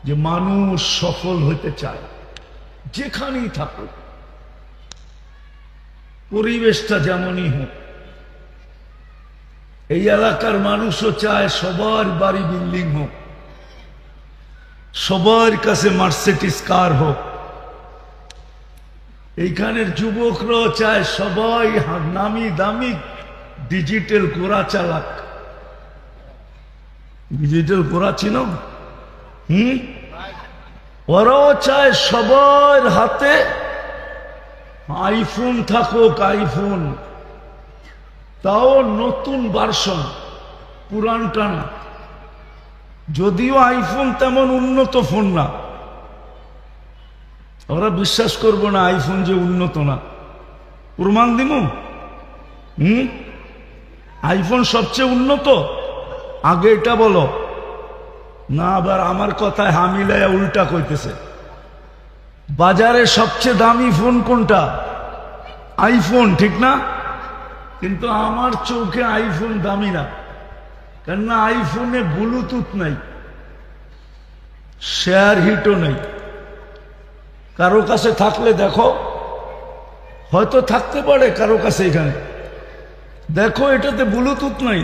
যে মানুষ সফল হতে চায়, যেখানেই থাকুক, পরিবেশটা যেমনই হোক। এই এলাকার মানুষও চায় সবার বাড়ি বিল্ডিং হোক, সবার কাছে মার্সিডিজ কার হোক। এইখানের যুবকরাও চায় সবাই নামি দামি ডিজিটাল ঘোড়া চালাক। ডিজিটাল ঘোড়া ছিল, ওরাও চায় সবার হাতে আইফোন থাকুক, আইফোন, তাও নতুন ভার্সন, পুরানটা না। যদিও আইফোন তেমন উন্নত ফোন না, ওরা বিশ্বাস করবো না আইফোন যে উন্নত না। প্রমাণ দিমু? আইফোন সবচেয়ে উন্নত? আগে এটা বলো না, আবার আমার কথায় হামিলায় উল্টা কইতেছে। বাজারে সবচেয়ে দামি ফোন কোনটা? আইফোন, ঠিক না? কিন্তু আমার চোখে আইফোন দামি না, কেননা আইফোনে ব্লুটুথ নাই, শেয়ার হিটও নেই। কারো কাছে থাকলে দেখো, হয়তো থাকতে পারে কারো কাছে। এখানে দেখো, এটাতে ব্লুটুথ নাই।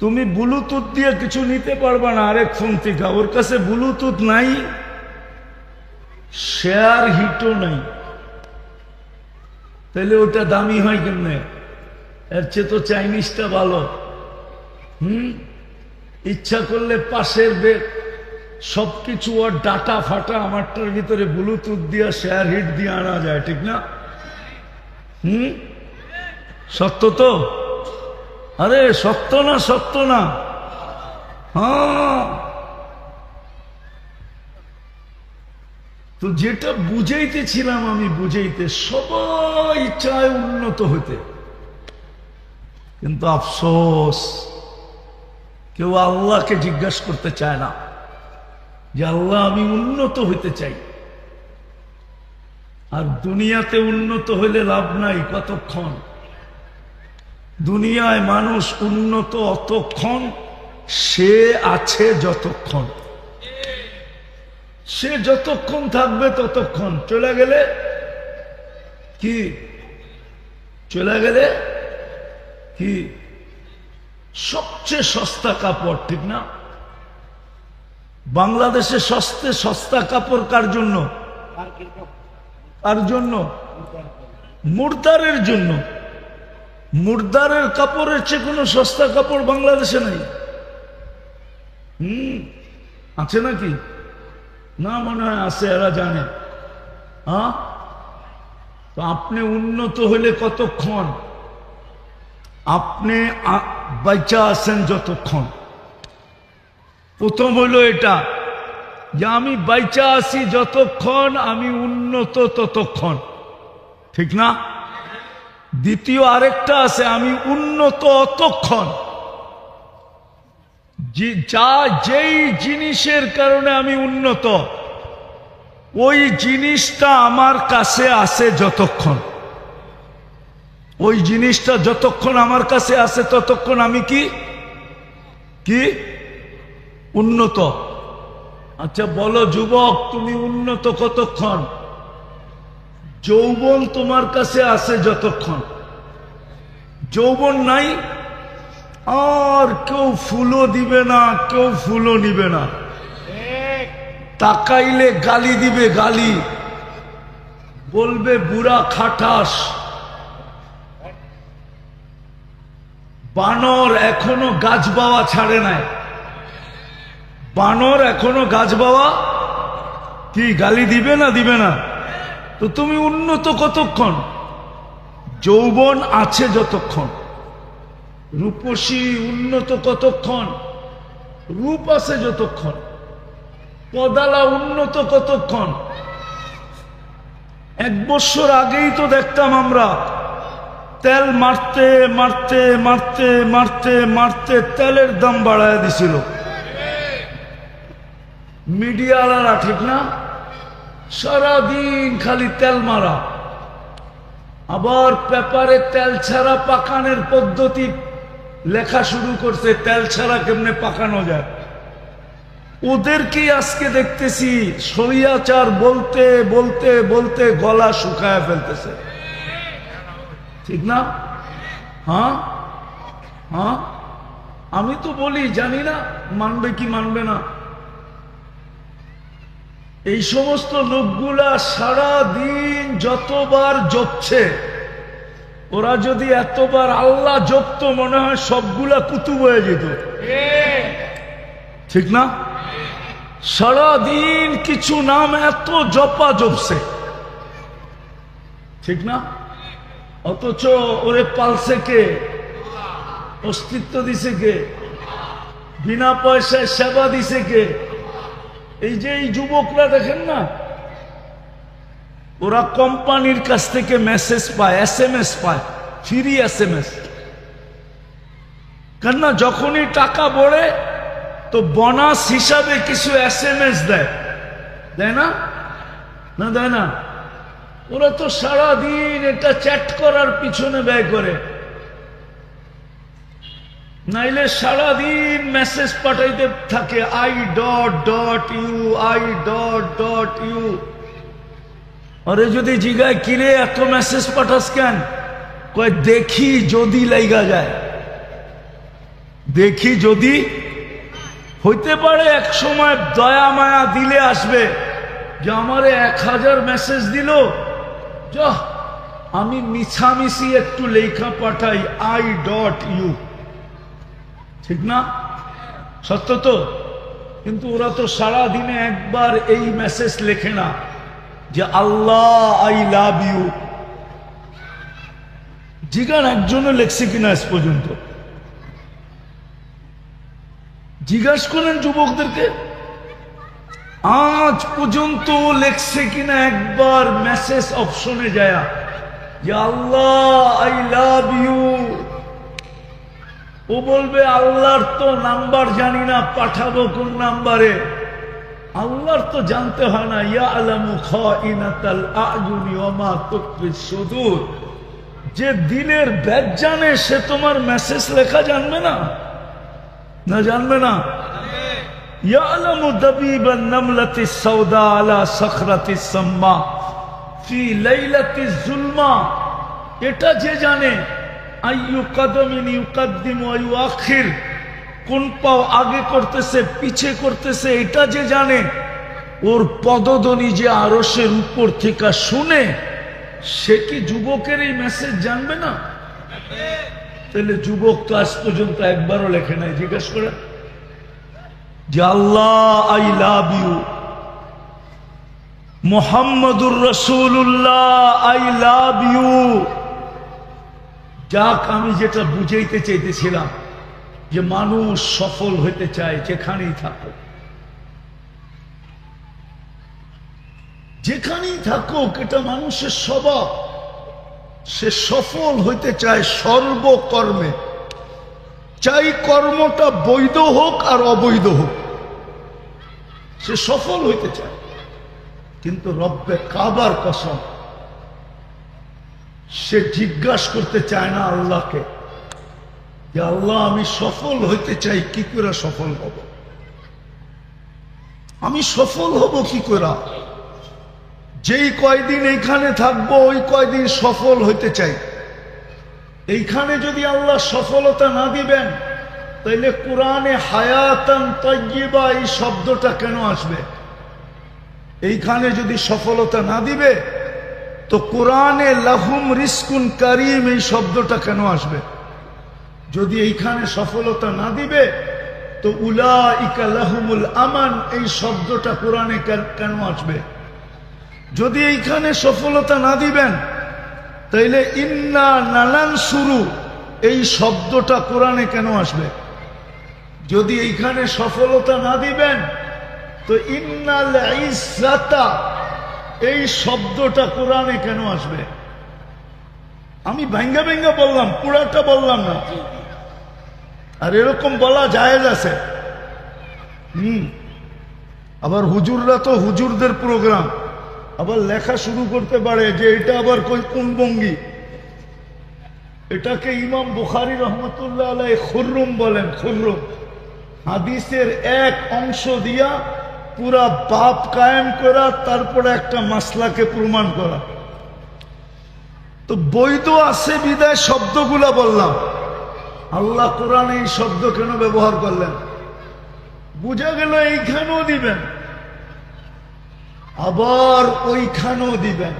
তুমি ব্লুটুথ দিয়ে কিছু নিতে পারবা না আরেক ফোন থেকে। ওর কাছে ব্লুটুথ নাই, শেয়ার হিটও নাই, তাহলে ওটা দামি হয় কেমনে? এর চেয়ে তো চাইনিজটা ভালো। ইচ্ছা করলে পাশের সবকিছু ওর ডাটা ফাটা আমারটার ভিতরে ব্লুটুথ দিয়ে শেয়ার হিট দিয়ে আনা যায়, ঠিক না? সত্য তো? আরে সত্য না, সত্য না? হ্যাঁ। তো যেটা বুঝাইতেছিলাম আমি, সবাই চায় উন্নত হতে, কিন্তু আফসোস কেউ আল্লাহকে জিজ্ঞাসা করতে চায় না যে আল্লাহ আমি উন্নত হইতে চাই। আর দুনিয়াতে উন্নত হইলে লাভ নাই। কতক্ষণ? দুনিয়ায় মানুষ উন্নত অতক্ষণ সে আছে যতক্ষণ, সে যতক্ষণ থাকবে ততক্ষণ। চলে গেলে কি? চলে গেলে কি? সবচেয়ে সস্তা কাপড়, ঠিক না? বাংলাদেশে সস্তা কাপড় কার জন্য? কার জন্য? মুর্দারের জন্য। মুর্দারের কাপড়ের চেয়ে কোনো সস্তা কাপড় বাংলাদেশে নাই। আছে নাকি? না, মনে হয় আছে, এরা জানে। হ্যাঁ, তো আপনি উন্নত হইলে কতক্ষণ? আপনি বাইচা আছেন যতক্ষণ। প্রথম হইল এটা যে আমি বাইচা আছি যতক্ষণ, আমি উন্নত ততক্ষণ, ঠিক না? দ্বিতীয় আরেকটা আছে, আমি উন্নত অতক্ষণ যেই জিনিসের কারণে আমি উন্নত, ওই জিনিসটা আমার কাছে আছে যতক্ষণ। ওই জিনিসটা যতক্ষণ আমার কাছে আছে ততক্ষণ আমি কি কি উন্নত। আচ্ছা বলো যুবক, তুমি উন্নত কতক্ষণ? যৌবন তোমার কাছে আছে যতক্ষণ। যৌবন নাই, আর কেউ ফুলও দিবে না, কেউ ফুলও নিবে না। তাকাইলে গালি দিবে, গালি বলবে বুড়া খাটাস। বানর এখনো গাছ বাওয়া ছাড়ে নাই। বানর এখনো গাছ বাওয়া কি গালি দিবে না? দিবে না। তো তুমি উন্নত কতক্ষণ? যৌবন আছে যতক্ষণ। রূপসী উন্নত কতক্ষণ? রূপ আছে যতক্ষণ। পদালা উন্নত কতক্ষণ? 1 বছর আগেই তো দেখতাম আমরা তেল মারতে মারতে মারতে মারতে মারতে তেলের দাম বাড়ায় দিছিল মিডিয়াওয়ালারা, ঠিক না? সারাদিন খালি তেল মারা। আবার পেপারে তেল ছাড়া পাকানোর পদ্ধতি লেখা শুরু করছে, তেল ছাড়া কেমনে পাকানো যায়। ওদেরকেই আজকে দেখতেছি শরিয়াচার বলতে বলতে বলতে গলা শুকায় ফেলতেছে, ঠিক না? হ্যাঁ হ্যাঁ, আমি তো বলি, জানি না মানবে কি মানবে না। এই সমস্ত লোকগুলা সারা দিন যতবার জপছে, ওরা যদি এতবার আল্লাহ জপতো মনে হয় সবগুলা কুতুব হয়ে যেত, ঠিক না? সারা দিন কিছু নাম এত জপা জপছে, ঠিক না? অথচ ওরে পালছে কে? অস্তিত্ব দিছে কে? বিনা পয়সায় সেবা দিছে কে? এই যে এই যুবকরা দেখেন না, ওরা কোম্পানির কাছ থেকে মেসেজ পায়, SMS পায়, ফ্রি SMS। কেননা যখনই টাকা বড়ে তো বোনাস হিসাবে কিছু SMS দেয়, দেয় না? না দেয় না? ওরা তো সারা দিন এটা চ্যাট করার পিছনে ব্যয় করে, নাইলে সারা দিন মেসেজ পাঠাইতে থাকে I.U I.U। আরে যদি জিগায় কিরে এত মেসেজ পাঠাস কেন, কয় দেখি যদি লাইগা যায়, দেখি যদি। হইতে পারে এক সময় দয়া মায়া দিলে আসবে যে আমারে 1000 মেসেজ দিল, যা আমি মিছামিছি একটু লেখা পাঠাই I.U, ঠিক না? সত্য তো? কিন্তু ওরা তো সারা দিনে একবার এই মেসেজ লেখে না যে আল্লাহ আই লাভ ইউ। জিগান একজনে লেখছে কিনা আজ পর্যন্ত? জিজ্ঞাসা করেন যুবকদেরকে, আজ পর্যন্ত লেখছে কিনা একবার মেসেজ অপশনে যায় যে আল্লাহ আই লাভ ইউ? ও বলবে আল্লাহর তো নাম্বার জানি না, পাঠাবো কোন নাম্বারে? আল্লাহর তো জানতে হয় না, ইয়ালামু খাইনাতাল আয়ুনি ওয়া মা তুখফি সুদূর। যে দিলের ভেদ জানে সে তোমার মেসেজ লেখা জানবে না? না জানবে না? ইয়ালামু দাবিবান নামলাতিস সাওদা আলা সাখরাতিস সাম্মা ফি লাইলাতিজ জুলমা। এটা যে জানে আইয়ু কদমিন ইউকদ্দিমু ওয়া ইউআখির, কোন পাও আগে করতেছে পিছে করতেছে, এটা যে জানে, ওর পদধ্বনি যে আরশের উপর থেকে শুনে, সে কি যুবকের এই মেসেজ জানবে না? তাহলে যুবক তো আজ পর্যন্ত একবারও লেখে নাই। জিজ্ঞাসা করে যে আল্লাহ আই লাভ ইউ, মুহাম্মাদুর রাসূলুল্লাহ আই লাভ ইউ। যাক, আমি যেটা বুঝাইতে চাইতেছিলাম যে মানুষ সফল হইতে চায় যেখানেই থাকুক, যেখানেই থাকুক, এটা মানুষের স্বভাব। সে সফল হইতে চায় সর্বকর্মে, চাই কর্মটা বৈধ হোক আর অবৈধ হোক, সে সফল হইতে চায়। কিন্তু রব্বে কাবার কসম, সে জিজ্ঞাসা করতে চায় না আল্লাহকে যে আল্লাহ আমি সফল হইতে চাই, কি করে সফল হব? আমি সফল হব কি করে? যেই কয়দিন এইখানে থাকবো ওই কয়দিন সফল হইতে চাই। এইখানে যদি আল্লাহ সফলতা না দিবেন, তাইলে কোরআনে হায়াতান তাইয়্যিবা এই শব্দটা কেন আসবে? এইখানে যদি সফলতা না দিবে তো কোরআনে লাহুম রিজকুন কারীম এই শব্দটা কেন আসবে? যদি এইখানে সফলতা না দিবে তো উলাইকা লাহুমুল আমান এই শব্দটা কোরআনে কেন আসবে? যদি এইখানে সফলতা না দিবেন তাইলে ইন্না নানানসুরু এই শব্দটা কোরআনে কেন আসবে? যদি এইখানে সফলতা না দিবেন তো ইন্নাল ইজ্জাতা এই শব্দটা কোরআনে কেন আসবে? আমি ভাঙ্গা ভাঙ্গা বললাম, পুরাটা বললাম না। আর এরকম বলা জায়েজ আছে। আবার হুজুররা তো হুজুরদের প্রোগ্রাম, আবার লেখা শুরু করতে পারে যে এটা আবার কোন বঙ্গি। এটাকে ইমাম বুখারী রহমতুল্লাহ আলাইহি খুররুম বলেন, খুররুম। হাদিসের এক অংশ দিয়া পুরা বাপ কায়েম করা, তারপরে একটা মাসলাকে প্রমাণ করা। তো বৈধ আছে বিদায় শব্দগুলা বললাম। আল্লাহ কোরআনে এই শব্দ কেন ব্যবহার করলেন? বুঝা গেল এইখানেও দিবেন, আবার ওইখানেও দিবেন।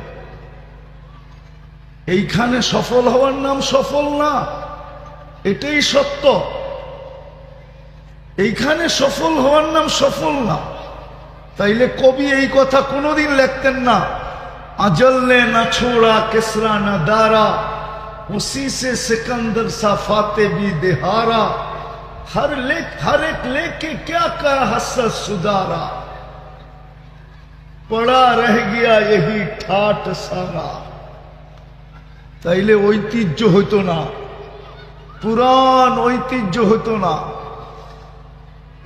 এইখানে সফল হওয়ার নাম সফল না, এটাই সত্য। এইখানে সফল হওয়ার নাম সফল না। তাইলে কবি এই কথা কোনোদিন লিখতেন না, अजल ने न छोड़ा किसरा न दारा, उसी से सिकंदर सा फाते भी दिहारा, हर एक लेके क्या कर हसरत सुधारा, पड़ा रह गया यही ठाट सारा। তাইলে ঐতিহ্য হইতো না, পুরান ঐতিহ্য হইতো না।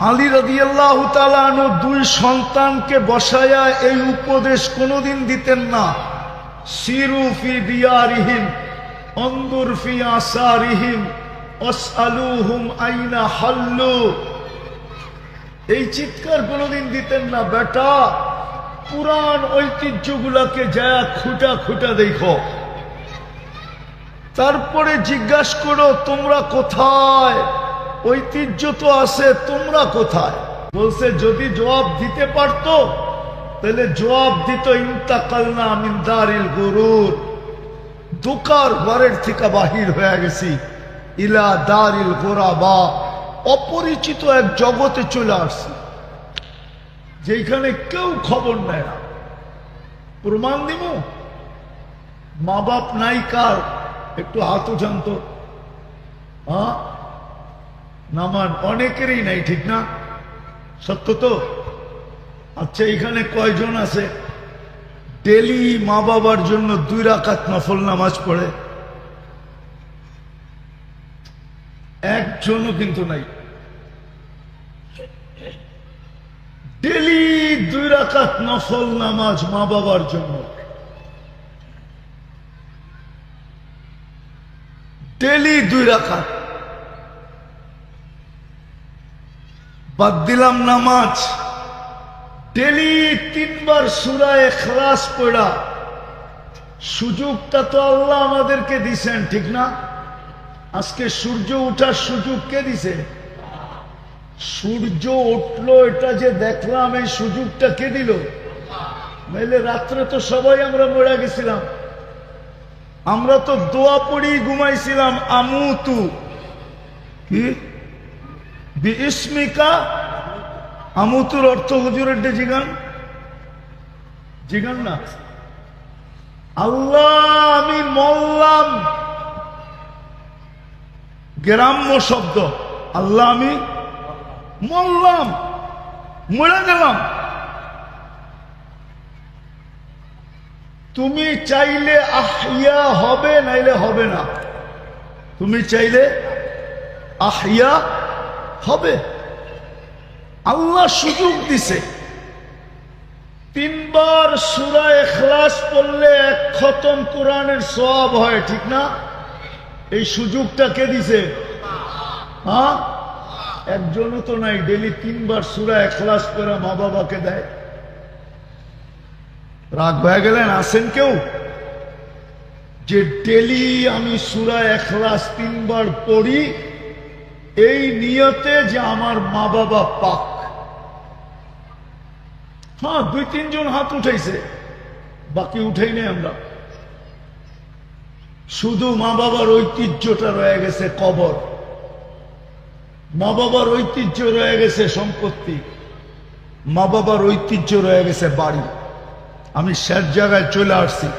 আলী রাদিয়াল্লাহু তাআলা আনহু দুই সন্তানকে বসায়া এই উপদেশ কোনোদিন দিতেন না, সিরু ফি দিয়ারিহিম আনদুর ফি আসারিহিম আসআলুহুম আইনা হাল্লু। এই চিৎকার কোনোদিন দিতেন না, বেটা পুরান ঐতিহ্যগুলোকে যা খুঁটা খুঁটা দেখো, তারপরে জিজ্ঞাসা করো তোমরা কোথায়, ঐতিহ্য তো আছে, তোমরা কোথায়। বলছে যদি জবাব দিতে পারতো তাহলে জবাব দিত ইন্তাকালনা মিন দারিল গুরুর, দুকার ঘরের থেকে বাহির হয়ে গেছি, ইলা দারিল গুরাবা, অপরিচিত এক জগতে চলে আসছি যেখানে কেউ খবর নেয় না। প্রমাণ দিব, মা বাপ নাই কার, একটু হাত উঠান তো। হ্যাঁ, নামান অনেকেরই নাই, ঠিক না? সত্য তো? আচ্ছা, এখানে কয়জন আছে ডেলি মা বাবার জন্য 2 রাকাত নফল নামাজ পড়ে? একজনও কিন্তু নাই। ডেলি 2 রাকাত নফল নামাজ মা বাবার জন্য, ডেলি 2 রাকাত। বাদ দিলাম নামাজ, ডেলি 3 বার সূরা ইখলাস পড়া। সুযোগটা তো আল্লাহ আমাদেরকে দিছেন, ঠিক না? আজকে সূর্য ওঠার সুযোগ কে দিছে? সূর্য উঠলো এটা যে দেখলাম, এই সুযোগটা কে দিল? নাইলে রাত্রে তো সবাই আমরা মরে গেছিলাম। আমরা তো দোয়া পড়ি ঘুমাইছিলাম, আমুতু কি বিইসমিকা। আমুতুর অর্থ হুজুরের জিগান, জিগান না। আল্লাহ আমি মরলাম, গ্রাম্য শব্দ। আল্লাহ আমি মরলাম, মরে গেলাম। তুমি চাইলে আহিয়া হবে, নাইলে হবে না। তুমি চাইলে আহিয়া হবে। আল্লাহ সুযোগ দিছে। 3 বার সূরা ইখলাস পড়লে 1 খতম কোরআনের সওয়াব হয়, ঠিক না? এই সুযোগটা কে দিছে? হ্যাঁ, একজনও তো নাই ডেলি 3 বার সূরা ইখলাস করে মা বাবাকে দেয়। রাগ হয়ে গেলেন? আছেন কেউ যে ডেলি আমি সূরা ইখলাস 3 বার পড়ি এই নিয়তে যে আমার মা বাবা পাক? হ্যাঁ, 2-3 জন হাত উঠাইছে, বাকি উঠাই নাই আমরা। শুধু মা বাবার ঐতিহ্যটা রয়ে গেছে কবর, মা বাবার ঐতিহ্য রয়ে গেছে সম্পত্তি, মা বাবার ঐতিহ্য রয়ে গেছে বাড়ি। আমি শেষ জায়গায় চলে আসছি।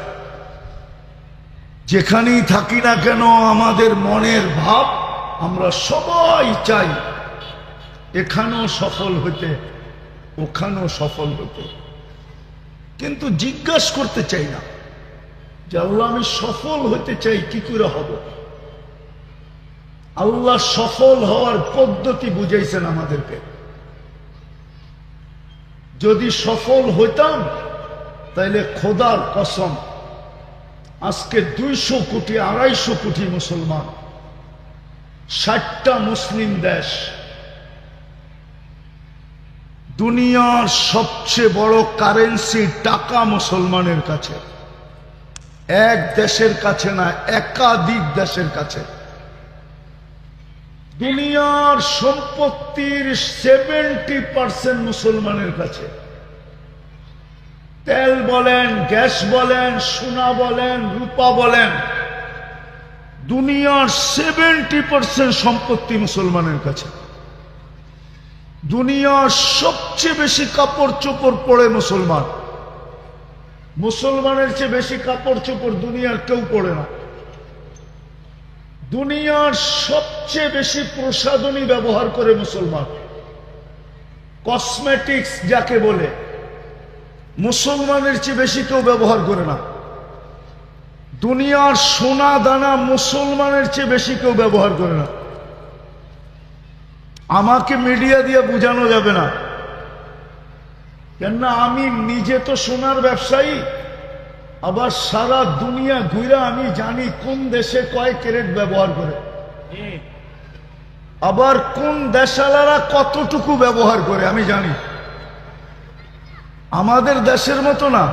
যেখানেই থাকি না কেন আমাদের মনের ভাব, আমরা সবাই চাই এখানেও সফল হতে, ওখানেও সফল হতে, কিন্তু জিজ্ঞাসা করতে চাই না যে আল্লাহ আমি সফল হতে চাই, কি করে হব? আল্লাহ সফল হওয়ার পদ্ধতি বুঝাইছেন আমাদেরকে। যদি সফল হইতাম তাইলে খোদার কসম আজকে 200 কোটি 250 কোটি মুসলমান, 60টা মুসলিম দেশ, দুনিয়ার সবচেয়ে বড় কারেন্সি টাকা মুসলমানের কাছে, এক দেশের কাছে না, একাধিক দেশের কাছে। দুনিয়ার সম্পত্তির 70% মুসলমানের কাছে। তেল বলেন, গ্যাস বলেন, সোনা বলেন, রূপা বলেন, দুনিয়ার 70% সম্পত্তি মুসলমানের কাছে। দুনিয়ার সবচেয়ে বেশি কাপড় চোপড় পরে মুসলমান। মুসলমানের চেয়ে বেশি কাপড় চোপড় দুনিয়ার কেউ পরে না। দুনিয়ার সবচেয়ে বেশি প্রসাধনী ব্যবহার করে মুসলমান। কসমেটিক্স যাকে বলে, মুসলমানের চেয়ে বেশি কেউ ব্যবহার করে না। দুনিয়ার সোনা দানা মুসলমানের চেয়ে বেশি কেউ ব্যবহার করে না। আমাকে মিডিয়া দিয়ে বোঝানো যাবে না, কেননা আমি নিজে তো সোনার ব্যবসায়ী, আবার সারা দুনিয়া ঘুরে আমি জানি কোন দেশে কয় ক্যারেট ব্যবহার করে, আবার কোন দেশালারা কতটুকু ব্যবহার করে আমি জানি। আমাদের দেশের মতো না।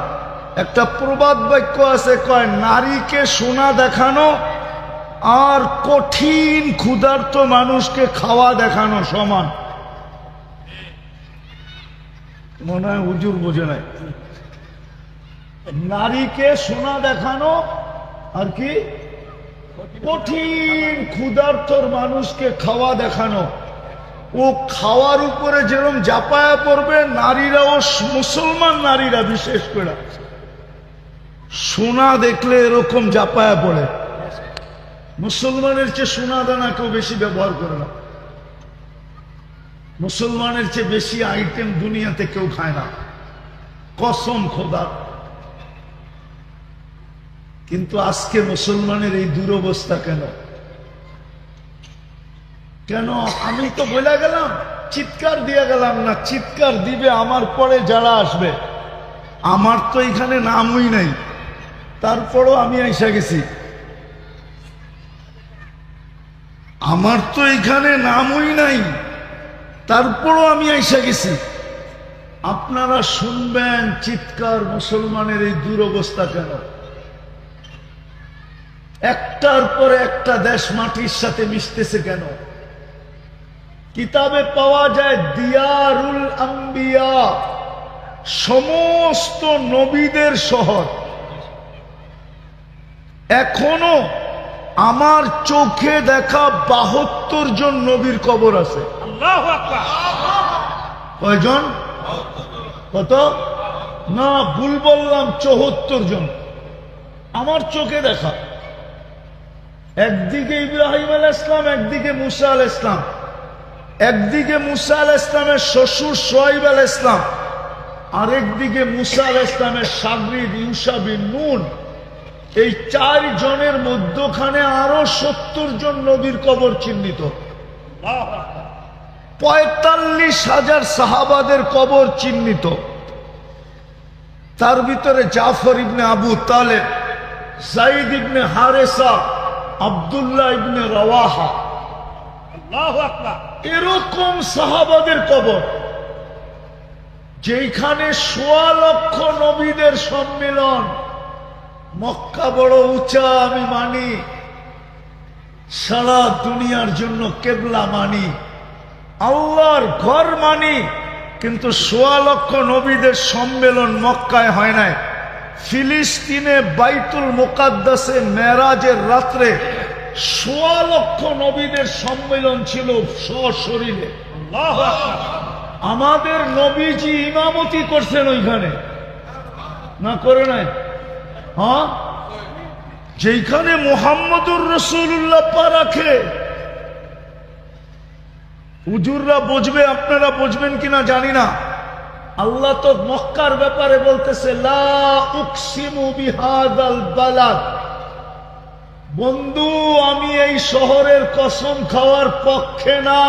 একটা প্রবাদ বাক্য আছে, কয় নারীকে সোনা দেখানো আর কঠিন ক্ষুধার্ত মানুষকে খাওয়া দেখানো সমান। মনে হয় হুজুর বোঝে নাই। নারীকে সোনা দেখানো আর কি কঠিন ক্ষুধার্তর মানুষকে খাওয়া দেখানো। ও খাওয়ার উপরে যেরকম জাপায়া পড়বে, নারীরাও, মুসলমান নারীরা বিশেষ করে সোনা দেখলে এরকম জাপায়া পড়ে। মুসলমানের চেয়ে সোনা দানা কেউ বেশি ব্যবহার করে না। মুসলমানের চেয়ে বেশি আইটেম দুনিয়াতে কেউ খায় না, কসম খোদা। কিন্তু আজকে মুসলমানের এই দুরবস্থা কেন? কেন? আমি তো বলে গেলাম, চিৎকার দিয়ে গেলাম না, চিৎকার দিবে আমার পরে যারা আসবে। আমার তো এখানে নামই নাই, তারপরও আমি আইসা গেছি। আমার তো এখানে নামই নাই, তারপরও আমি আইসা গেছি। আপনারা শুনবেন চিৎকার, মুসলমানের এই দুরবস্থা কেন? একটার পর একটা দেশ মাটির সাথে মিশতেছে কেন? কিতাবে পাওয়া যায় দিয়ারুল আম্বিয়া, সমস্ত নবীদের শহর। এখনো আমার চোখে দেখা 72 জন নবীর কবর আছে। কয়জন? কত? না, ভুল বললাম, 74 জন আমার চোখে দেখা। একদিকে ইব্রাহিম আলাইহিস সালাম, একদিকে মুসা আলাইহিস সালাম, একদিকে মুসা আলাইহিস সালামের শ্বশুর শুআয়ব আলাইহিস সালাম, আরেকদিকে মুসা আলাইহিস সালামের শাগরিদ ইউশা বিন নুন। এই 4 জনের মধ্যখানে আরো 70 জন নবীর কবর চিহ্নিত। 45,000 সাহাবাদের কবর চিহ্নিত। তার ভিতরে জাফর ইবনে আবু তালেব, যায়েদ ইবনে হারেসা, আব্দুল্লাহ ইবনে রাওয়াহা, আল্লাহু আকবার, এরকম সাহাবাদের কবর। যেখানে 1.25 লক্ষ নবীদের সম্মেলন। মক্কা বড় উঁচা আমি মানি, সারা দুনিয়ার জন্য কেবলা মানি, আল্লাহর ঘর মানি, কিন্তু 1.25 লক্ষ নবীদের সম্মেলন মক্কায় হয় নাই। ফিলিস্তিনে বাইতুল মুকাদ্দাসে মেরাজের রাত্রে 1.25 লক্ষ নবীদের সম্মেলন ছিল সশরীরে। আল্লাহু আকবার। আমাদের নবীজি ইমামতি করছেন ওইখানে, না করে নাই? হ্যাঁ, যেখানে মুহাম্মদুর রাসূলুল্লাহ পা রাখে। হুজুররা বুঝবে, আপনারা বুঝবেন কিনা জানি না। আল্লাহ তো মক্কার ব্যাপারে বলতেছে, লা উকসিমু বিহাদাল বালাদ। বন্ধু, আমি এই শহরের কসম খাওয়ার পক্ষে না,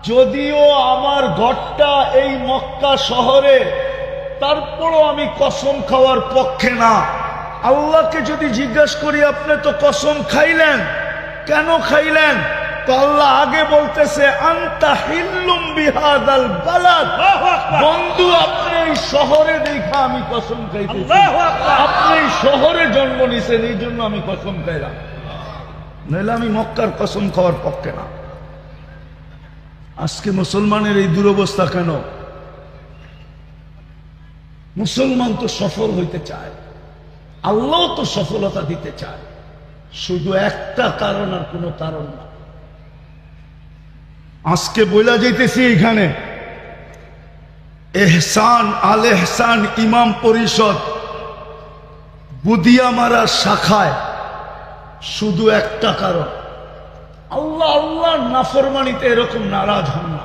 যদিও আমার ঘরটা এই মক্কা শহরে, তারপরও আমি কসম খাওয়ার পক্ষে না। আল্লাহকে যদি জিজ্ঞাসা করি, আপনি তো কসম খাইলেন, কেন খাইলেন? তো আল্লাহ আগে বলতেছে আনতা হিল্লুম বিহাদাল বালাদ, বন্ধু আপনি এই শহরে দেখা আমি কসম খাইতেছি, আপনি এই শহরে জন্ম নিছেন এই জন্য আমি কসম খাইলাম, নইলে আমি মক্কার কসম খাওয়ার পক্ষে না। আজকে মুসলমানের এই দুরবস্থা কেন? মুসলমান তো সফল হইতে চায়, আল্লাহ তো সফলতা দিতে চায়, শুধু একটা কারণ আর কোনো কারণ না। আজকে বইলা যাইতেছি এখানে এহসান আল এহসান ইমাম পরিষদ বুদিয়ামারা শাখায় শুধু একটা কারণ, আল্লাহ আল্লাহর নাফরমানিতে এরকম নারাজ হন না।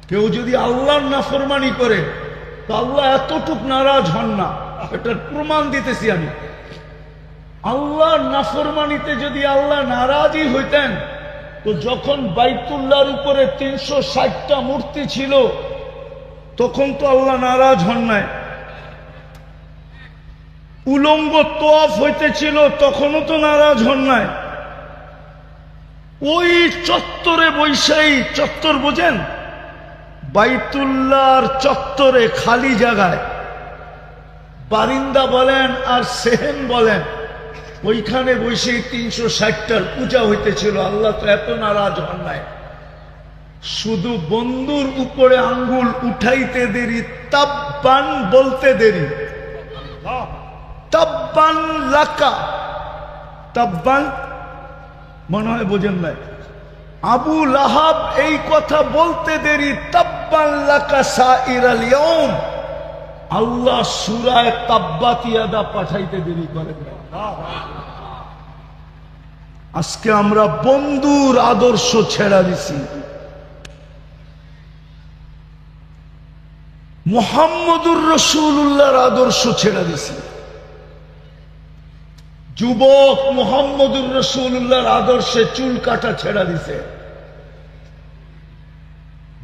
কেউ যদি আল্লাহর নাফরমানি করে তো আল্লাহ এতটুক নারাজ হন না, এটার প্রমাণ দিতেছি আমি। আল্লাহর নাফরমানিতে যদি আল্লাহ নারাজই হইতেন তো যখন বাইতুল্লাহর উপরে 360টা মূর্তি ছিল তখন তো আল্লাহ নারাজ হন নাই। উলঙ্গ তোয়াফ হইতেছিল তখনও তো নারাজ হন নাই। ওই চত্বরে বৈশাই চত্বর বোঝেন, বাইতুল্লাহর চত্বরে খালি জায়গায় বারিন্দা বলেন আর সেহেন বলেন, ওইখানে বসে 360টার পূজা হইতেছিল। আল্লাহ তো এত নারাজ হন নাই, শুধু বন্ধুর উপরে আঙ্গুল উঠাইতে দেরি, তাব্বান বলতে দেরি, তাব্বান লাকা, তাব্বান মনে হয় বোঝেন নাই। আবু লাহাব এই কথা বলতে দেরি, তাব্বান লাকা সাইরাল ইয়াউম, আল্লাহ সূরায়ে তাব্বাত ইয়াদা পাঠাইতে দেরি করেন না। আজকে আমরা বন্ধুর আদর্শ ছেড়া দিছি, মুহাম্মদুর রাসূলুল্লাহর আদর্শ ছেড়া দিছি। যুবক মুহাম্মদুর রাসূলুল্লাহর আদর্শে চুল কাটা ছেড়া দিছে,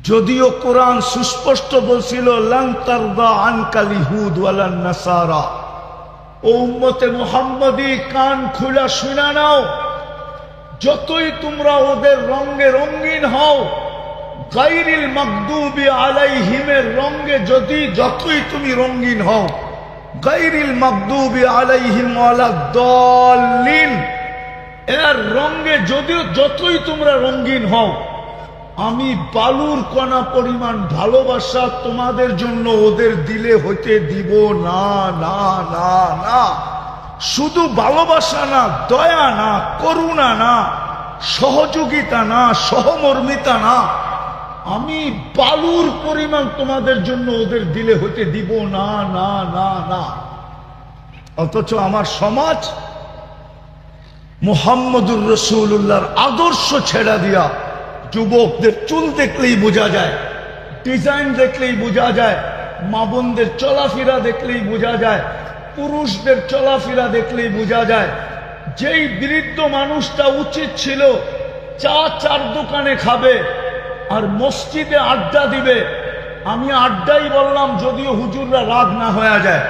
যদিও কোরআন সুস্পষ্ট বলছিল লান তারদা আনকাল ইহুদ ওয়ালান নাসারা। ও উম্মতে মুহাম্মদী, কান খুলা শুনা নাও, যতই তোমরা ওদের রঙে রঙিন হও, গায়রিল মাগদুবি আলাইহিমের রঙে যতই তুমি রঙিন হও, গায়রিল মাগদুবি আলাইহিম ওয়ালাদ-দাল্লিন এর রঙে যতই তোমরা রঙিন হও, আমি বালুর কণা পরিমাণ ভালোবাসা তোমাদের জন্য ওদের দিলে হইতে দিব না, না না না। শুধু ভালোবাসা না, দয়া না, করুণা না, সহযোগিতা না, সহমর্মিতা না, আমি বালুর পরিমাণ তোমাদের জন্য ওদের দিলে হইতে দিব না, না না না। অথচ আমার সমাজ মুহাম্মদুর রাসূলুল্লাহর আদর্শ ছেড়া দিয়া যুবকদের চুল দেখলেই বোঝা যায়, ডিজাইন দেখলেই বোঝা যায়, মা বোনদের চলাফেরা দেখলেই বোঝা যায়, পুরুষদের চলাফেরা দেখলেই বোঝা যায়। যেই বৃদ্ধ মানুষটা উচিত ছিল চার দোকানে খাবে আর মসজিদে আড্ডা দিবে, আমি আড্ডাই বললাম যদিও হুজুররা রাগ না হয়ে যায়,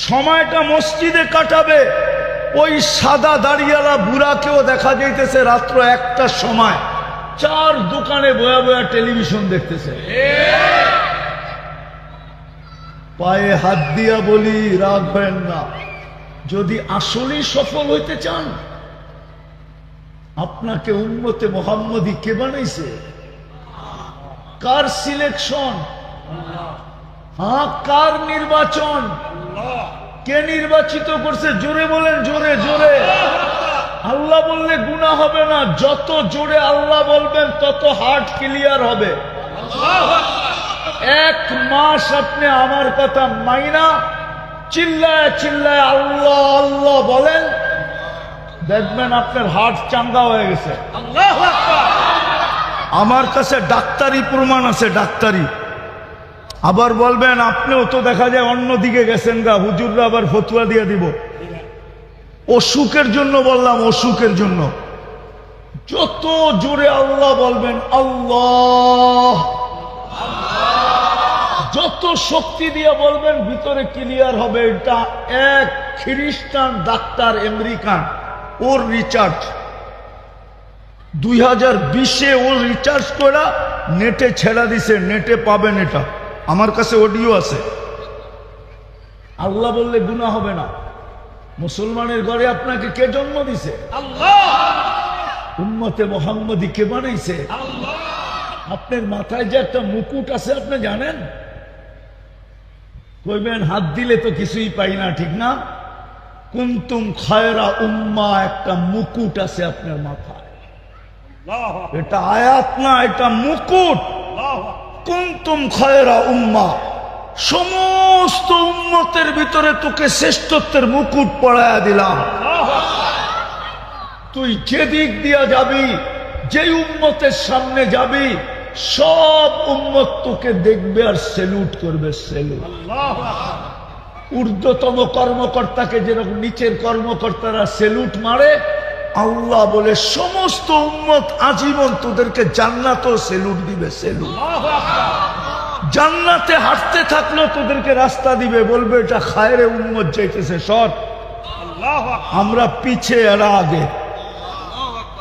সময়টা মসজিদে কাটাবে। ওই সাদা দাড়িয়ালা বুড়াকেও দেখা যাইতেছে রাত্র 1টার সময় 4 দোকানে বয়া বয়া টেলিভিশন দেখতেছে। পায়ে হাত দিয়া বলি, রাগ হয় না, যদি আসলেই সফল হইতে চান, আপনাকে উম্মতে মুহাম্মদী কে বানাইছে? Car selection? হ্যাঁ, কার নির্বাচন? কে নির্বাচিত করছে? জোরে বলেন, জোরে জোরে। আল্লাহ বললে গুনাহ হবে না, যত জোরে আল্লাহ বলবেন তত হার্ট ক্লিয়ার হবে। 1 মাস আপনি আমার কথা মাইনা চিল্লায় চিল্লায় আল্লাহ আল্লাহ বলেন, দেখবেন আপনার হার্ট চাঙ্গা হয়ে গেছে। আমার কাছে ডাক্তারি প্রমাণ আছে, ডাক্তারি। আবার বলবেন আপনিও তো দেখা যায় অন্যদিকে গেছেন গা, হুজুররা আবার ফতুয়া দিয়ে দিব। অসুখের জন্য বললাম, অসুখের জন্য যত জোরে আল্লাহ বলবেন, আল্লাহ, যত শক্তি দিয়ে বলবেন ভিতরে ক্লিয়ার হবে। এটা এক খ্রিস্টান ডাক্তার আমেরিকান, ওর রিচার্জ 2020-এ ও রিচার্জ করা নেটে ছেড়া দিছে, নেটে পাবেন। এটা আমার কাছে অডিও আছে। আল্লাহ বললে গুনাহ হবে না। মুসলমানের ঘরে আপনাকে কে জন্ম দিছে? আল্লাহ। উম্মতে মুহাম্মদী কে বানাইছে? আল্লাহ। আপনার মাথায় যে একটা মুকুট আছে আপনি জানেন? কইবেন হাত দিলে তো কিছুই পাই না, ঠিক না? কুনতুম খায়রা উম্মাহ, একটা মুকুট আছে আপনার মাথায়। এটা আয়াত না, এটা মুকুট। কুনতুম খায়রা উম্মাহ, সমস্ত উম্মতের ভিতরে তোকে শ্রেষ্ঠত্বের মুকুট পরায়া দিলাম। তুই যে দিক দিয়া যাবি, যে উম্মতের সামনে যাবি, সব উম্মত তোকে দেখবে আর সেলুট করবে। সেলুট। ঊর্ধ্বতম কর্মকর্তাকে যেরকম নিচের কর্মকর্তারা সেলুট মারে, আল্লাহ বলে সমস্ত উম্মত আজীবন তোদেরকে জান্নাতও সেলুট দিবে। সেলুট। জান্নাতে হাঁটতে থাকলেও তোদেরকে রাস্তা দিবে, বলবে এটা খায়রে উম্মত যাইতেছে, সর। আমরা পিছে, এরা আগে।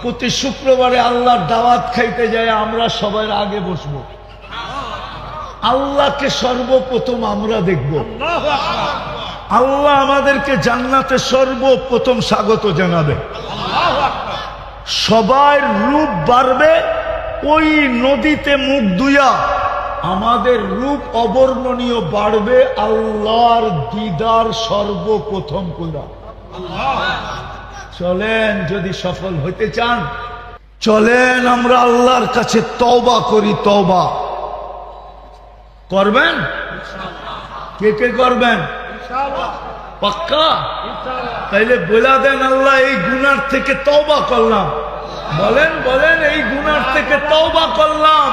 প্রতি শুক্রবারে আল্লাহর দাওয়াত খাইতে যায় আমরা সবার আগে বসবো। আল্লাহকে সর্বপ্রথম আমরা দেখব। আল্লাহ আমাদেরকে জান্নাতে সর্বপ্রথম স্বাগত জানাবে। সবার রূপ বাড়বে, ওই নদীতে মুখ ধুইয়া আমাদের রূপ অবর্ণনীয় বাড়বে আল্লাহর দিদার সর্বপ্রথম কইরা। চলেন, যদি সফল হইতে চান চলেন আমরা আল্লাহর কাছে তওবা করি। তওবা করবেন? কে কে করবেন? পাক্কা? তাইলে বলে দেন, আল্লাহ এই গুনার থেকে তওবা করলাম। বলেন বলেন, এই গুনার থেকে তওবা করলাম।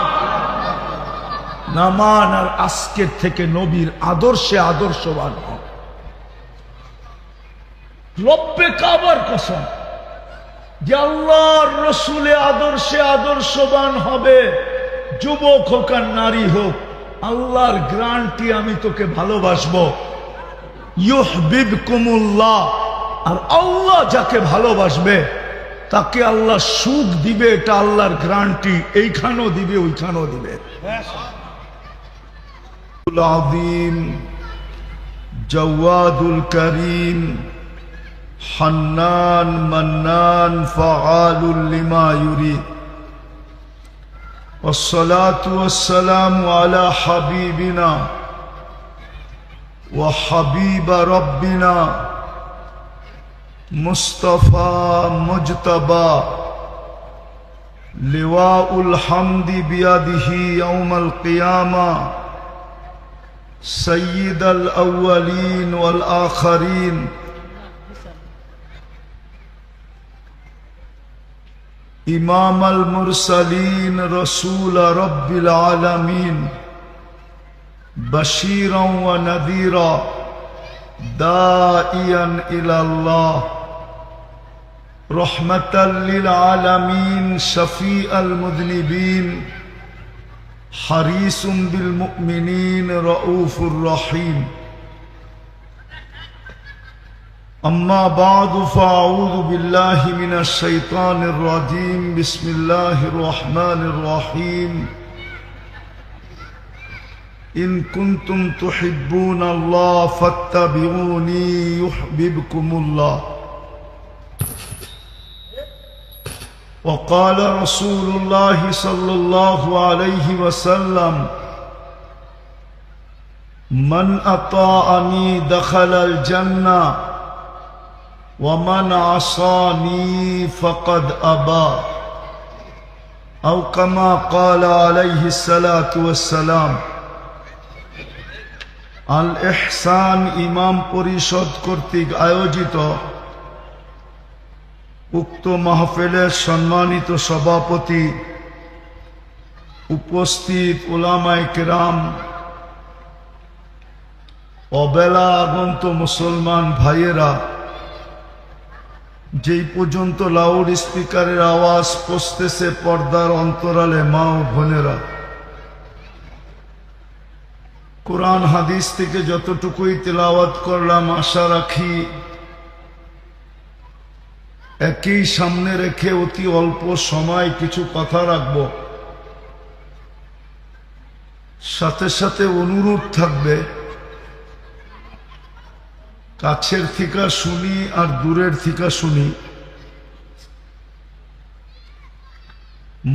নামান আর আজকের থেকে নবীর আদর্শে আদর্শবান হন। রব্বে কাবার কসম, যে আল্লাহর রসুলে আদর্শে আদর্শবান হবে, যুবক হোক আর নারী হোক, আল্লাহর গ্যারান্টি আমি তোকে ভালোবাসবো। ইউহিব্বুকুমুল্লাহ। আর আল্লাহ যাকে ভালোবাসবে তাকে আল্লাহ সুখ দিবে, এটা আল্লাহর গ্যারান্টি। এইখানেও দিবে, ওইখানেও দিবে। আযীম জাওয়াদুল করিম হান্নান মান্নান ফাআলুল লিমা ইউরিদ। والصلاة والسلام على حبيبنا وحبيب ربنا مصطفى مجتبى لواء الحمد بيده يوم القيامة سيد الأولين والآخرين إمام المرسلين رسول رب العالمين بشيرا ونذيرا داعيا إلى الله رحمة للعالمين شفيع المذنبين حريص بالمؤمنين رؤوف رحيم. أما بعد فأعوذ بالله من الشيطان الرجيم. بسم الله الرحمن الرحيم. إن كنتم تحبون الله فاتبعوني يحببكم الله. وقال رسول الله صلى الله عليه وسلم من أطاعني دخل الجنة ومن عصاني فقد أبى أو كما قال عليه الصلاة والسلام. আল ইহসান ইমাম পরিষদ কর্তৃক আয়োজিত উক্ত মাহফিলের সম্মানিত সভাপতি, উপস্থিত উলামায়ে কেরাম, অবেলা আগন্ত মুসলমান ভাইয়েরা, যেই পর্যন্ত লাউড স্পিকারের আওয়াজ পৌঁছতেছে পর্দার অন্তরালে মা ও বোনেরা, কোরআন হাদিস থেকে যতটুকুই তেলাওয়াত করলাম, আশা রাখি একই সামনে রেখে অতি অল্প সময় কিছু কথা রাখব, সাথে সাথে অনুরোধ থাকবে কাছের থিকা শুনি আর দূরের থিকা শুনি,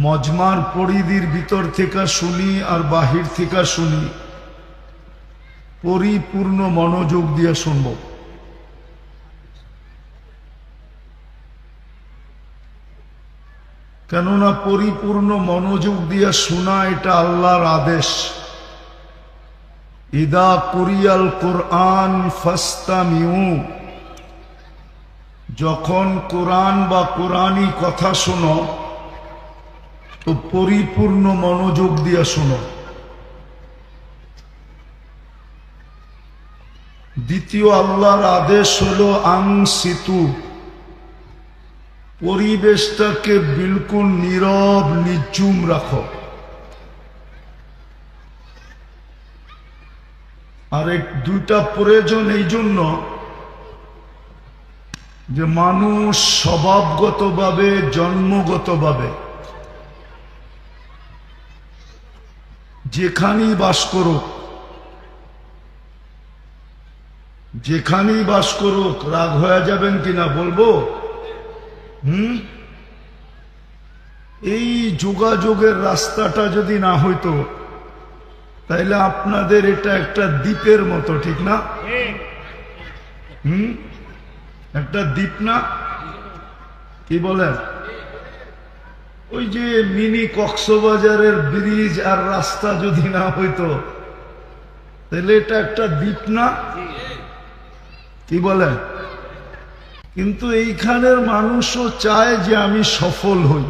মজমার পরিধির ভিতর থেকে শুনি আর বাহির থেকে শুনি, পরিপূর্ণ মনোযোগ দিয়ে শুনব। কেননা পরিপূর্ণ মনোযোগ দিয়ে শোনা এটা আল্লাহর আদেশ। ইদা কুরিয়াল কোরআন ফাস্তামিউ, যখন কোরআন বা কোরআনী কথা শোনো তো পরিপূর্ণ মনোযোগ দিয়ে শোনো। দ্বিতীয় আল্লাহর আদেশ হলো আনসিতু, পরিবেশটাকে বিলকুল নীরব নিঝুম রাখো। আর দুইটা প্রয়োজন এই জন্য যে মানুষ স্বভাবগতভাবে জন্মগতভাবে যেখানেই বাস করুক, যেখানেই বাস করুক, রাগ হয়ে যাবেন কিনা বলবো? এই যোগাযোগের রাস্তাটা যদি না হইতো তাইলে আপনাদের এটা একটা দ্বীপের মতো, ঠিক না? একটা দ্বীপ না, কি বলেন? ওই যে মিনি কক্সবাজারের ব্রিজ আর রাস্তা যদি না হইতো তাহলে এটা একটা দ্বীপ না, কি বলেন? কিন্তু এইখানের মানুষও চায় যে আমি সফল হই।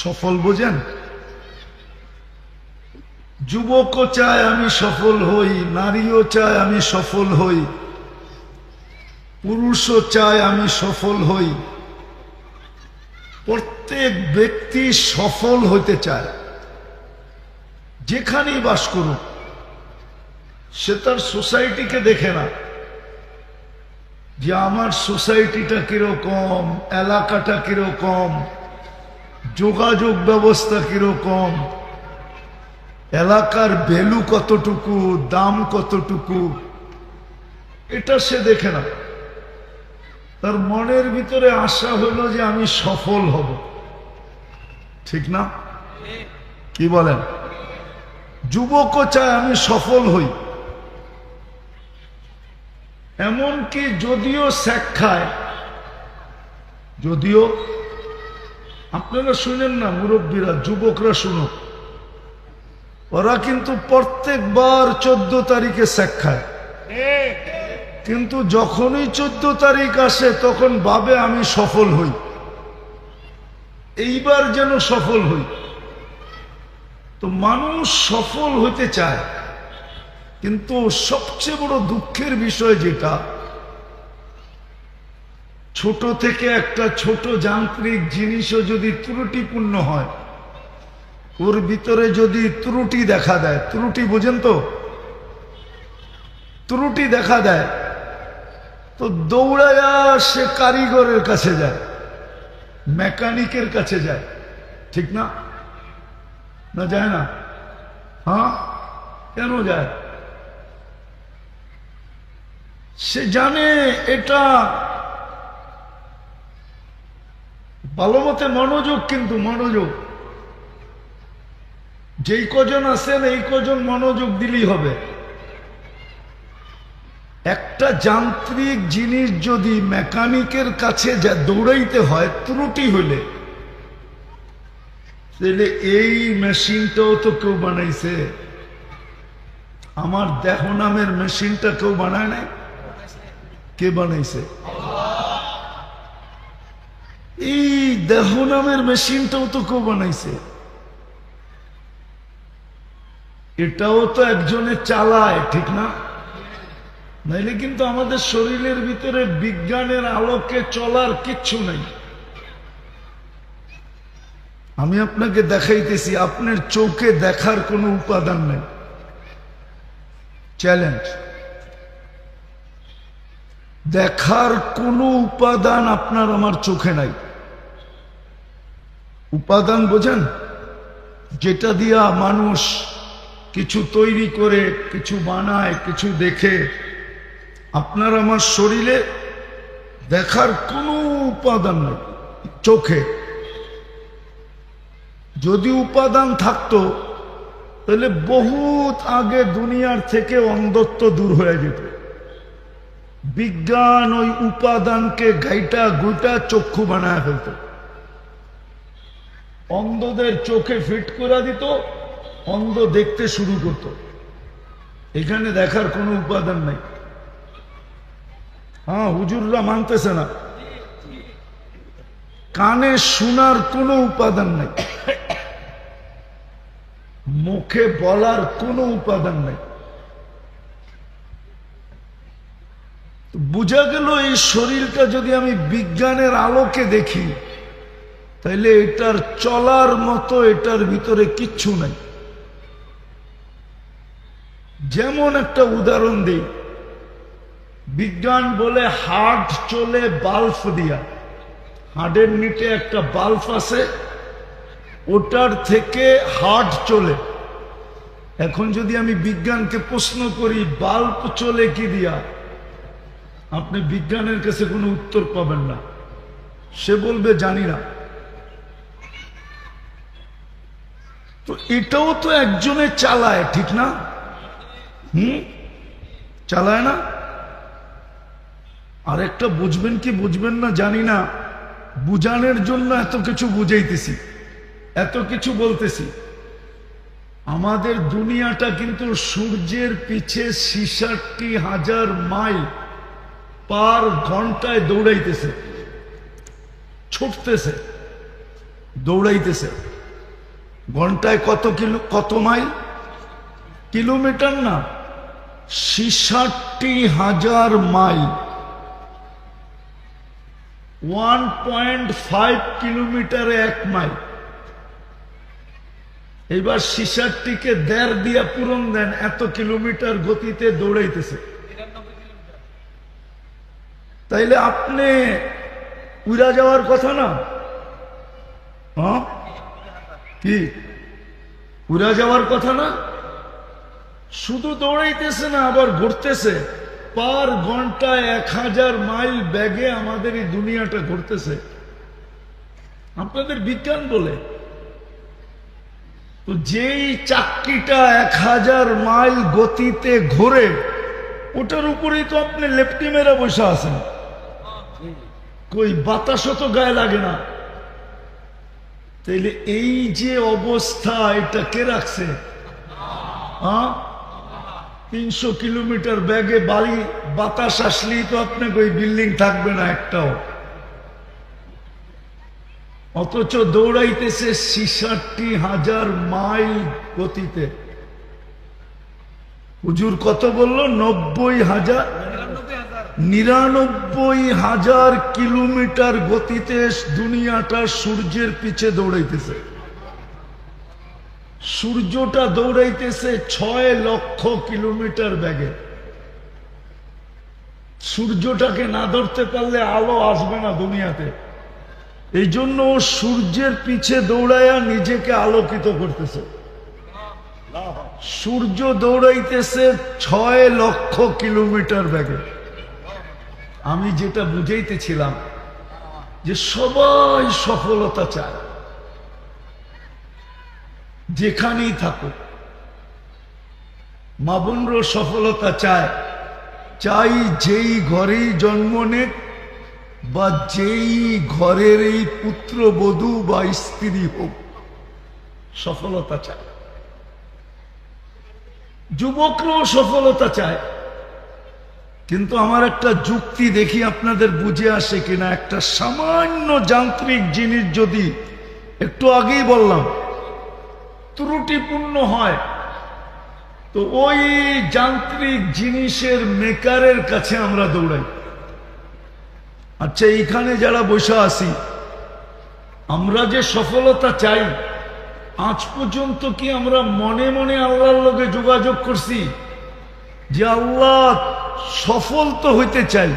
সফল বোঝেন? যুবকও চায় আমি সফল হই, নারীও চায় আমি সফল হই, পুরুষও চায় আমি সফল হই। প্রত্যেক ব্যক্তি সফল হতে চায়, যেখানেই বাস করুক। সে তার সোসাইটিকে দেখে না যে আমার সোসাইটিটা কিরকম, এলাকাটা কিরকম, যোগাযোগ ব্যবস্থা কিরকম, এলাকার ভ্যালু কতটুকু, দাম কতটুকু, এটা সে দেখে না। তার মনের ভিতরে আশা হলো যে আমি সফল হব, ঠিক না? কি বলেন? যুবকও চায় আমি সফল হই। এমনকি যদিও শেখ খায়, যদিও আপনারা শুনেন না, মুরব্বীরা, যুবকরা শুনুক, ওরা কিন্তু প্রত্যেকবার 14 তারিখে শেখ খায়, কিন্তু যখনই 14 তারিখ আসে তখন ভাবে আমি সফল হই, এইবার যেন সফল হই। তো মানুষ সফল হতে চায়, কিন্তু সবচেয়ে বড় দুঃখের বিষয় যেটা, ছোট থেকে একটা ছোট যান্ত্রিক জিনিসও যদি ত্রুটিপূর্ণ হয়, ওর ভিতরে যদি ত্রুটি দেখা দেয়, ত্রুটি বোঝেন তো, ত্রুটি দেখা দেয় তো দৌড়ায়া সে কারিগরের কাছে যায়, মেকানিকের কাছে যায়, ঠিক না? না যায় না? হ্যাঁ, কেন যায়? সে জানে এটা ভালো মতে মনোযোগ, কিন্তু মনোযোগ যেই কজন আছেন এই কজন মনোযোগ দিলেই হবে। একটা যান্ত্রিক জিনিস যদি মেকানিকের কাছে যা দৌড়াইতে হয় ত্রুটি হইলে, তাহলে এই মেশিনটাও তো কেউ বানাইছে। আমার দেহ নামের মেশিনটা কেউ বানায় নাই? কে বানাইছে? এই দেহ নামের মেশিনটাও তো কেউ বানাইছে। এটাও তো একজনে চালায়, ঠিক না? নাইলে কিন্তু আমাদের শরীরের ভিতরে বিজ্ঞানের আলোকে চলার কিচ্ছু নেই। আমি আপনাকে দেখাইতেছি, আপনার চোখে দেখার কোনো উপাদান নেই। চ্যালেঞ্জ। দেখার কোনো উপাদান আপনার আমার চোখে নাই। উপাদান বোঝেন? যেটা দিয়া মানুষ কিছু তৈরি করে, কিছু বানায়, কিছু দেখে। আপনার আমার শরীরে দেখার কোনো উপাদান নাই চোখে। যদি উপাদান থাকতো তাহলে বহুত আগে দুনিয়ার থেকে অন্ধত্ব দূর হয়ে যেত। বিজ্ঞান ওই উপাদানকে গাইটা গুইটা চক্ষু বানায় ফেলত। অন্ধদের চোখে ফিট করে দিত, অন্ধ দেখতে শুরু করত। এখানে দেখার কোনো উপাদান নাই। হ্যাঁ, হুজুররা মানতেছে না। কানে শোনার কোনো উপাদান নাই, মুখে বলার কোনো উপাদান নাই। বুঝা গেল এই শরীরটা যদি আমি বিজ্ঞানের আলোকে দেখি তাইলে এটার চলার মতো এটার ভিতরে কিচ্ছু নাই। যেমন একটা উদাহরণ দিই, বিজ্ঞান বলে হার্ট চলে বাল্ব দিয়া। হার্টের নিচে একটা বাল্ব আছে, ওটার থেকে হার্ট চলে। এখন যদি আমি বিজ্ঞানকে প্রশ্ন করি বাল্ব চলে কি দিয়া, আপনি বিজ্ঞানের কাছে কোনো উত্তর পাবেন না। সে বলবে জানি না। তো এটাও তো একজনে চালায়, ঠিক না? চালায় না? আর একটা বুঝবেন কি বুঝবেন না জানি না, বুঝানোর জন্য এত কিছু বুঝাইতেছি, এত কিছু বলতেছি। আমাদের দুনিয়াটা কিন্তু সূর্যের পিছে 66,000 মাইল পার ঘন্টায় দৌড়াইতেছে, ছুটতেছে, দৌড়াইতেছে। ঘন্টায় কত মাইল? কিলোমিটার না, 66,000 মাইল। 1.5 কিলোমিটারে 1 মাইল। এবার 66কে 1.5 দিয়া পূরণ দেন, এত কিলোমিটার গতিতে দৌড়াইতেছে। তাইলে আপনি উড়া যাওয়ার কথা না? হ্যাঁ, কি উড়া যাওয়ার কথা না? শুধু দৌড়াইতেছে না, আবার ঘুরতেছে। পার ঘন্টায় 1000 মাইল বেগে আমাদের এই দুনিয়াটা ঘুরতেছে। আপনাদের বিজ্ঞান বলে তো যেই চাক্কিটা 1000 মাইল গতিতে ঘোরে, ওটার উপরেই তো আপনি লেপটি মেরা বসে আছেন। কই বাতাসও তো গায়ে লাগে না। তাইলে এই যে অবস্থা, এটা কে রাখছে? 300 কিলোমিটার বেগে বাড়ি বাতাস আসলেই তো আপনাকে ওই বিল্ডিং থাকবে না একটাও। অথচ দৌড়াইতেছে 66,000 মাইল গতিতে। হুজুর কত বলল? 99,000 কিলোমিটার গতিতে দুনিয়াটা সূর্যের পিছে দৌড়াইতেছে। সূর্যটা দৌড়াইতেছে 6 লক্ষ কিলোমিটার বেগে। সূর্যটাকে না ধরতে পারলে আলো আসবে না দুনিয়াতে। এই জন্য সূর্যের পিছে দৌড়াইয়া নিজেকে আলোকিত করতেছে। সূর্য দৌড়াইতেছে 6 লক্ষ কিলোমিটার বেগে। আমি যেটা বুঝাইতেছিলাম যে সবাই সফলতা চায়, যেখানেই থাকুক। মা বোনরা সফলতা চায়, চাই যেই ঘরেই জন্ম নেক বা যেই ঘরের এই পুত্র বধূ বা স্ত্রী হোক, সফলতা চায়। যুবকরাও সফলতা চায়। কিন্তু আমার একটা যুক্তি দেখি আপনাদের বুঝে আসে কিনা। একটা সামান্য যান্ত্রিক জিনিস যদি, একটু আগেই বললাম, ত্রুটিপূর্ণ হয়, তো ওই যান্ত্রিক জিনিসের মেকারের কাছে আমরা দৌড়াই। আচ্ছা, এইখানে যারা বসে আছি, আমরা যে সফলতা চাই, আজ পর্যন্ত কি আমরা মনে মনে আল্লাহর লগে যোগাযোগ করছি যে আল্লাহ সফল তো হইতে চাই,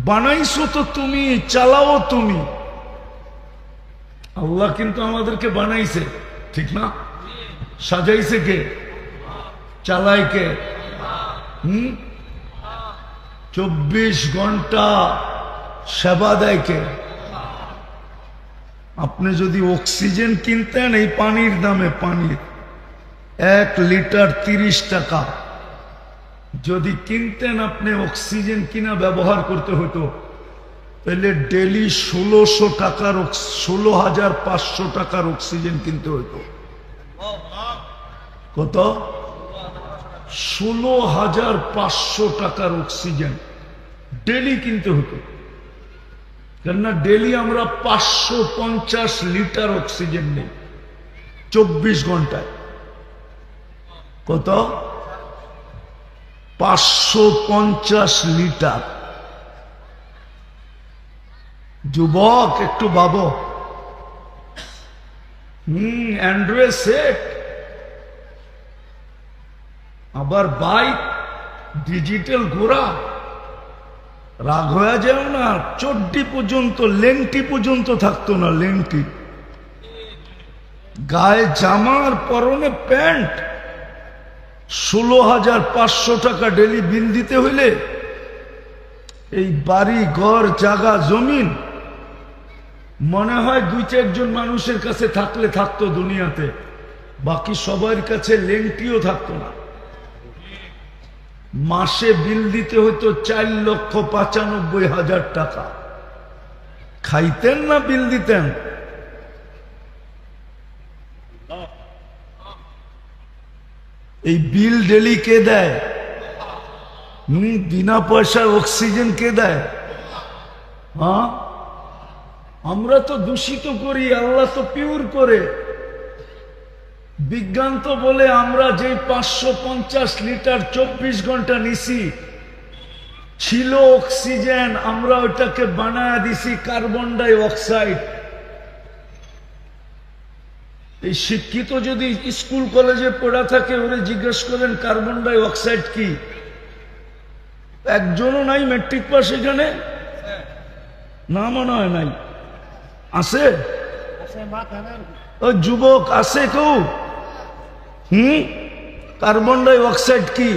বানাইছো তো তুমি, চালাও তুমি। আল্লাহ কিন্তু আমাদেরকে বানাইছে, ঠিক না? সাজাইছে কে? চালাই কে? 24 ঘন্টা সেবা দেয় কে? আপনি যদি অক্সিজেন কিনতেন এই পানির দামে, পানির 1 লিটার 30 টাকা যদি কিনতেন আপনি, অক্সিজেন কিনা ব্যবহার করতে হতো, তাহলে ডেলি 16,500 টাকার অক্সিজেন কিনতে হতো। কত? 16,500 টাকার অক্সিজেন ডেলি কিনতে হতো। কেননা ডেলি আমরা 550 লিটার অক্সিজেন নেই 24 ঘন্টায়। কত? 550 লিটার। যুবক একটু ভাবো। অ্যান্ড্রয়েড সেট, আবার বাইক, ডিজিটাল ঘোড়া। রাগ হয়ে যাও না, চড্ডি পর্যন্ত, লেংটি পর্যন্ত থাকতো না, লেংটি। গায়ে জামার, পরনে প্যান্ট। 16,500 টাকা ডেলি বিল দিতে হইলে এই বাড়ি ঘর জায়গা জমিন মনে হয় 2-4 জন মানুষের কাছে থাকলে থাকতো দুনিয়াতে, বাকি সবার কাছে লেংটিও থাকতো না। মাসে বিল দিতে হতো 4,95,000 টাকা। খাইতেন না বিল দিতেন? এই বিল ডেলি কে দেয়? বিনা পয়সায় অক্সিজেন কে দেয়? হ্যাঁ, আমরা তো দূষিত করি, আল্লাহ তো পিওর করে। বিজ্ঞান তো বলে আমরা যে 550 লিটার 24 ঘন্টা নিছি ছিল অক্সিজেন, আমরা ওটাকে বানায় দিছি কার্বন ডাই অক্সাইড। এই শিক্ষিত যদি স্কুল কলেজে পড়া থাকে, ওরে জিজ্ঞেস করেন কার্বন ডাই অক্সাইড কি? একজনও নাই ম্যাট্রিক পাস এখানে? না, মনে হয় নাই। আছে? ও যুবক আছে কেউ? কার্বন ডাই অক্সাইড কি?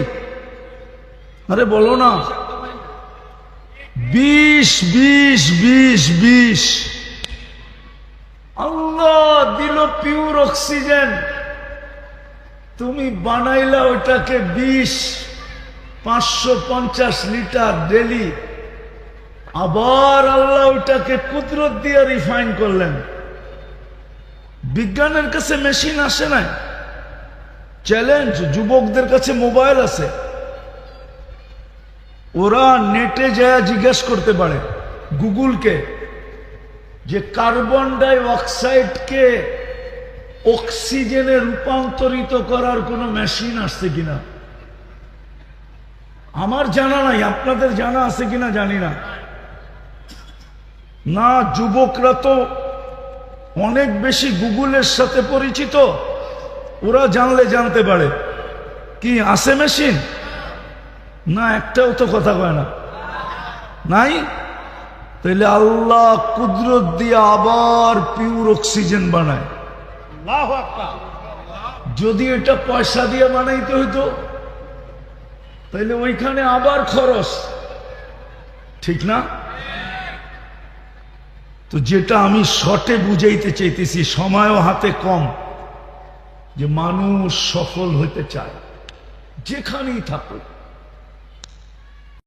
আরে বলো না। 20 আল্লাহ দিল পিওর অক্সিজেন, তুমি বানাইলা ওটাকে 550 লিটার ডেলি। আবার আল্লাহ ওটাকে কুদরত দিয়ে রিফাইন করলেন। বিজ্ঞানের কাছে মেশিন আসে নাই। চ্যালেঞ্জ, যুবকদের কাছে মোবাইল আছে, ওরা নেটে যায় জিজ্ঞেস করতে পারে গুগলকে যে কার্বন ডাই অক্সাইডকে অক্সিজেনে রূপান্তরিত করার কোন মেশিন আসছে কিনা। আমার জানা নাই, আপনাদের জানা আছে কিনা জানি না। না, যুবকরা তো অনেক বেশি গুগলের সাথে পরিচিত, ওরা জানলে জানতে পারে। কি আছে মেশিন? না, একটাও তো কথা কয় না, নাই। তাহলে আল্লাহ কুদরত দিয়ে আবার পিওর অক্সিজেন বানায়। যদি এটা পয়সা দিয়ে বানাইতে হইতো তাহলে ওইখানে আবার খরচ, ঠিক না? তো যেটা আমি শর্টে বুঝাইতে চাইতেছি, সময়ও হাতে কম, যে মানুষ সফল হইতে চায় যেখানেই থাকুক,